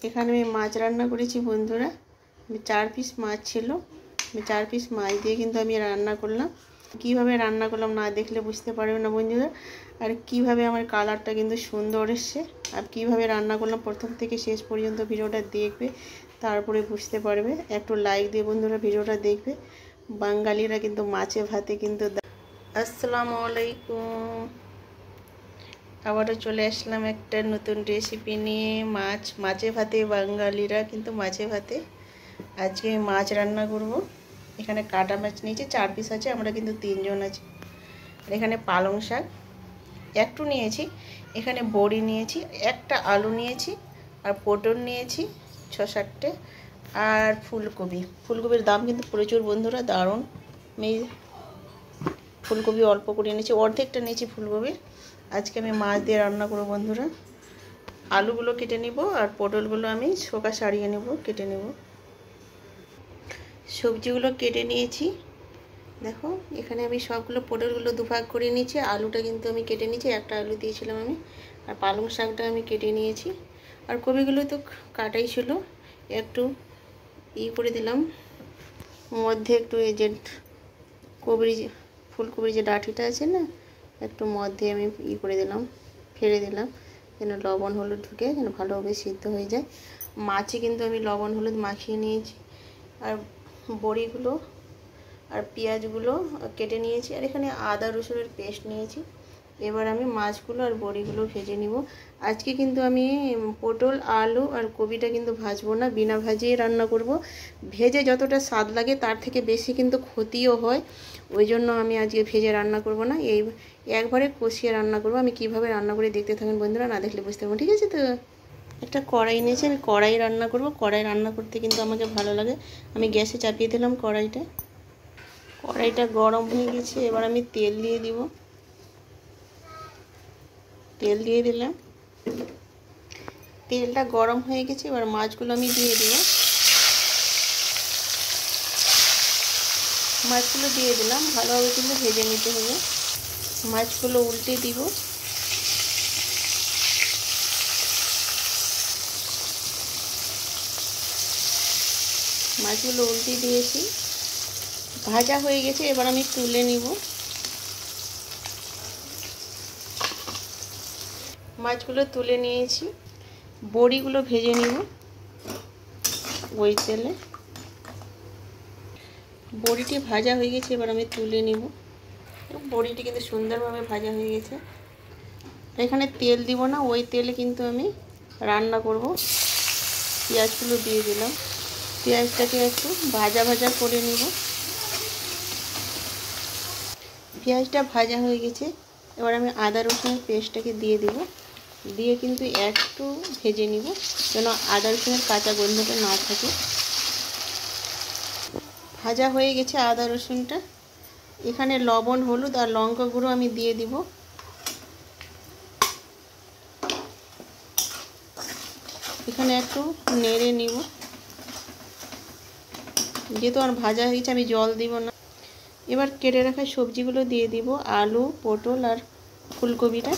এখানে আমি মাছ রান্না করেছি বন্ধুরা। আমি 4 পিস মাছ ছিল, আমি 4 পিস মাছ দিয়ে কিন্তু আমি রান্না করলাম। কিভাবে রান্না করলাম না দেখলে বুঝতে পারবে না বন্ধুরা। আর কিভাবে আমার কালারটা কিন্তু সুন্দর এসছে। আর কিভাবে রান্না করলাম প্রথম থেকে শেষ পর্যন্ত ভিডিওটা দেখবে, তারপরে বুঝতে পারবে। একটু লাইক দিয়ে বন্ধুরা ভিডিওটা দেখবে। বাঙালিরা কিন্তু মাছে ভাতে কিন্তু। আসসালামু আলাইকুম, আবারও চলে আসলাম একটা নতুন রেসিপি নিয়ে। মাছে ভাতে, বাঙালিরা কিন্তু মাছে ভাতে। আজকে মাছ রান্না করব। এখানে কাটা মাছ নিয়েছি, 4 পিস আছে, আমরা কিন্তু 3 জন আছি। আর এখানে পালং শাক একটু নিয়েছি, এখানে বড়ি নিয়েছি, একটা আলু নিয়েছি, আর পটল নিয়েছি 6-7টে, আর ফুলকপির দাম কিন্তু প্রচুর বন্ধুরা, দারুণ। আমি ফুলকপি অল্প করে নিয়েছি, অর্ধেকটা নিয়েছি ফুলকপির। আজকে আমি মাছ দিয়ে রান্না করব বন্ধুরা। আলুগুলো কেটে নিব আর পটলগুলো আমি শোকা সারিয়ে নেব, কেটে নেব। সবজিগুলো কেটে নিয়েছি, দেখো এখানে আমি সবগুলো পটলগুলো দুভাগ করে নিয়েছি। আলুটা কিন্তু আমি কেটে নিয়েছি, একটা আলু দিয়েছিলাম আমি। আর পালং শাকটা আমি কেটে নিয়েছি। আর কপিগুলো তো কাটাই ছিল, একটু করে দিলাম মধ্যে, একটু এই যে ফুলকপির যে ডাঁটিটা আছে না, একটু মধ্যে আমি করে দিলাম, ফেলে দিলাম, যেন লবণ হলুদ ঢুকে যেন ভালোভাবে সিদ্ধ হয়ে যায়। মাছে কিন্তু আমি লবণ হলুদ মাখিয়ে নিয়েছি। আর বড়িগুলো আর পেঁয়াজগুলো কেটে নিয়েছি। আর এখানে আদা রসুনের পেস্ট নিয়েছি। এবার আমি মাছগুলো আর বড়িগুলো ভেজে নিব। আজকে কিন্তু আমি পটল, আলু আর কপিটা কিন্তু ভাজবো না, বিনা ভাজিয়ে রান্না করব। ভেজে যতটা স্বাদ লাগে তার থেকে বেশি কিন্তু ক্ষতিও হয়, ওই জন্য আমি আজকে ভেজে রান্না করব না, এই একবারে কষিয়ে রান্না করব। আমি কিভাবে রান্না করে দেখতে থাকেন বন্ধুরা, না দেখলে বুঝতে পারবো, ঠিক আছে? তো একটা কড়াই নিয়েছি, আমি কড়াই রান্না করব। কড়াই রান্না করতে কিন্তু আমাকে ভালো লাগে। আমি গ্যাসে চাপিয়ে দিলাম কড়াইটা গরম হয়ে গেছে। এবার আমি তেল দিয়ে দিব, তেল দিয়ে দিলাম, তেলটা গরম হয়ে গেছে। এবার মাছগুলো আমি দিয়ে দিব, মাছগুলো দিয়ে দিলাম, ভালোভাবে কিন্তু ভেজে নিতে হবে। মাছগুলো উল্টে দিব, মাছগুলো উল্টে দিয়েছি, ভাজা হয়ে গেছে। এবার আমি তুলে নিব, মাছগুলো তুলে নিয়েছি। বড়িগুলো ভেজে নিব ওই তেলে। বড়িটি ভাজা হয়ে গেছে, এবার আমি তুলে নিব। বড়িটি কিন্তু সুন্দরভাবে ভাজা হয়ে গেছে। এখানে তেল দিব না, ওই তেলে কিন্তু আমি রান্না করব। পেঁয়াজগুলো দিয়ে দিলাম, পেঁয়াজটাকে একটু ভাজা ভাজা করে নিব। পেঁয়াজটা ভাজা হয়ে গেছে, এবার আমি আদা রসুনের পেস্টটাকে দিয়ে দিব, দিয়ে কিন্তু একটু ভেজে নিব, যেন আদা রসুনের কাঁচা গন্ধটা না থাকে। ভাজা হয়ে গেছে আদা রসুনটা। এখানে লবণ, হলুদ আর লঙ্কা গুঁড়ো আমি দিয়ে দিব। এখানে একটু নেড়ে নিব, যেহেতু আমার ভাজা হয়ে গেছে আমি জল দিব না। এবার কেটে রাখা সবজিগুলো দিয়ে দিব, আলু, পটল আর ফুলকপিটা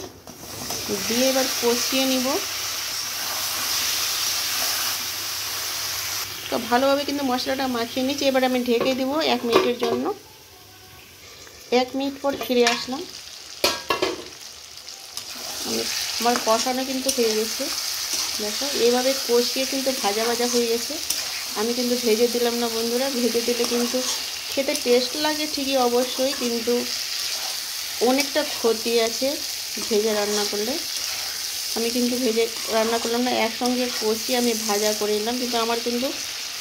দিয়ে এবার কষিয়ে নিব। তো ভালোভাবে কিন্তু মশলাটা মাখিয়ে নিচ্ছি। এবার আমি ঢেকে দিব 1 মিনিটের জন্য। 1 মিনিট পর ফিরে আসলাম। আমার কষানো কিন্তু হয়ে গেছে, দেখো এইভাবে কষিয়ে কিন্তু ভাজা ভাজা হয়ে গেছে। আমি কিন্তু ভেজে দিলাম না বন্ধুরা, ভেজে দিলে কিন্তু খেতে টেস্ট লাগে ঠিকই অবশ্যই, কিন্তু অনেকটা ক্ষতি আছে ভেজে রান্না করলে। আমি কিন্তু ভেজে রান্না করলাম না, একসঙ্গে কষিয়ে আমি ভাজা করে নিলাম, কিন্তু আমার কিন্তু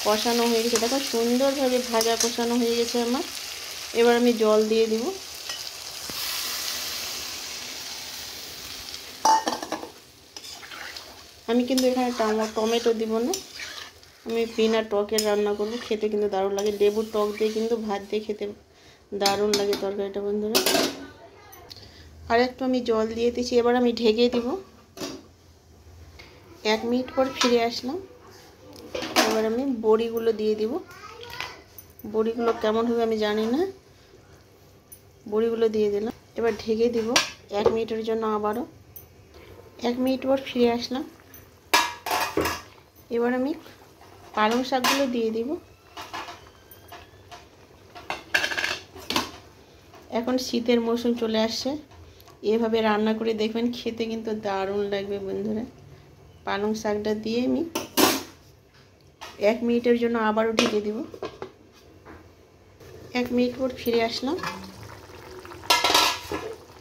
কষানো হয়ে গেছে। দেখো সুন্দরভাবে ভাজা কষানো হয়ে গেছে আমার। এবার আমি জল দিয়ে দিব। আমি কিন্তু এখানে টমেটো দিব না, আমি বিনা টকের রান্না করব। খেতে কিন্তু দারুণ লাগে, লেবুর টক দিয়ে কিন্তু ভাত দিয়ে খেতে দারুণ লাগে তরকারিটা বন্ধুরা। আর একটু আমি জল দিয়ে দিয়েছি, এবার আমি ঢেকে দিব। 1 মিনিট পর ফিরে আসলাম। এবার আমি বড়িগুলো দিয়ে দিব। বড়িগুলো কেমন হবে আমি জানি না, বড়িগুলো দিয়ে দিলাম। এবার ঢেকে দিব 1 মিনিটের জন্য। আবারও 1 মিনিট পর ফিরে আসলাম। এবার আমি পালং শাকগুলো দিয়ে দিব। এখন শীতের মৌসুম চলে আসছে, এভাবে রান্না করে দেখবেন, খেতে কিন্তু দারুণ লাগবে বন্ধুরা। পালং শাকটা দিয়ে আমি 1 মিনিটের জন্য আবারও ঢেকে দিব। 1 মিনিট পর ফিরে আসলাম।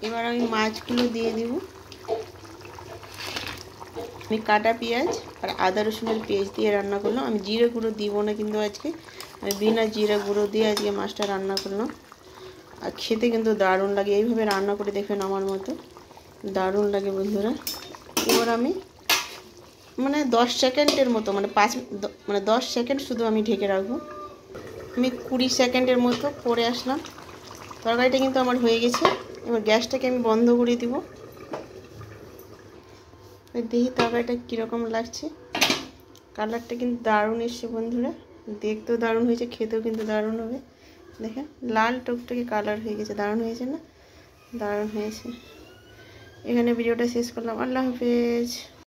এবার আমি মাছগুলো দিয়ে দিব। আমি কাটা পেঁয়াজ আর আদা রসুনের পেস্ট দিয়ে রান্না করলাম। আমি জিরে গুঁড়ো দিব না কিন্তু আজকে, আমি বিনা জিরে গুঁড়ো দিয়ে আজকে মাছটা রান্না করলাম। আর খেতে কিন্তু দারুণ লাগে, এইভাবে রান্না করে দেখবেন, আমার মতো দারুণ লাগে বন্ধুরা। এবার আমি 10 সেকেন্ডের মতো, 10 সেকেন্ড শুধু আমি ঢেকে রাখবো। আমি 20 সেকেন্ডের মতো পরে আসলাম। তরকারিটা কিন্তু আমার হয়ে গেছে। এবার গ্যাসটাকে আমি বন্ধ করে দিব। দেখি তরকারিটা কীরকম লাগছে। কালারটা কিন্তু দারুণ এসছে বন্ধুরা, দেখতেও দারুণ হয়েছে, খেতেও কিন্তু দারুণ হবে। দেখেন লাল টকটকে কালার হয়ে গেছে, দারুণ হয়েছে না? দারুণ হয়েছে। এখানে ভিডিওটা শেষ করলাম। আল্লাহ হাফেজ।